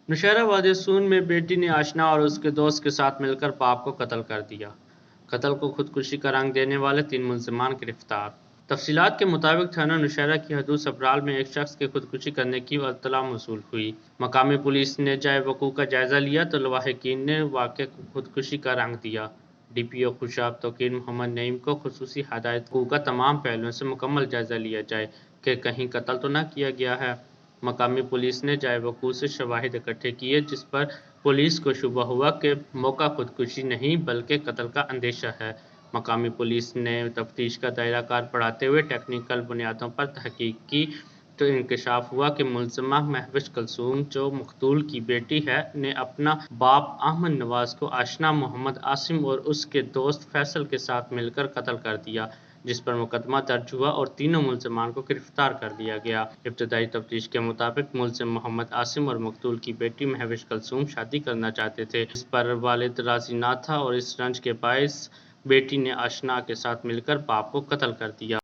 نوشہرہ وادی سون میں بیٹی نے آشنا اور اس کے دوست کے ساتھ مل کر باپ کو قتل کر دیا۔ قتل کو خودکشی کا رنگ دینے والے 3 ملزمان گرفتار۔ تفصیلات کے مطابق تھانہ نوشہرہ کی حدود سپرال میں ایک شخص کے خودکشی کرنے کی اطلاع موصول ہوئی۔ مقامی پولیس نے جائے وقوع کا جائزہ لیا تو لواحقین نے واقعے کو خودکشی کا رنگ دیا۔ ڈی پی او خوشاب توقیر محمد نعیم کو خصوصی ہدایت کی کا تمام پہلوؤں سے مکمل جائزہ لیا جائے کہ کہیں قتل تو نہ کیا گیا ہے۔ مقامی پولیس نے جائے وقوع سے شواہد اکٹھے کیے جس پر پولیس کو شبہ ہوا کہ موقع خودکشی نہیں بلکہ قتل کا اندیشہ ہے۔ مقامی پولیس نے تفتیش کا دائرہ کار بڑھاتے ہوئے ٹیکنیکل بنیادوں پر تحقیق کی تو انکشاف ہوا کہ ملزمہ مہوش کلثوم جو مقتول کی بیٹی ہے نے اپنا باپ احمد نواز کو آشنا محمد عاصم اور اس کے دوست فیصل کے ساتھ مل کر قتل کر دیا، جس پر مقدمہ درج ہوا اور تینوں ملزمان کو گرفتار کر لیا گیا۔ ابتدائی تفتیش کے مطابق ملزم محمد عاصم اور مقتول کی بیٹی مہوش کلثوم شادی کرنا چاہتے تھے، جس پر والد راضی نہ تھا اور اس رنج کے باعث بیٹی نے آشنا کے ساتھ مل کر باپ کو قتل کر دیا۔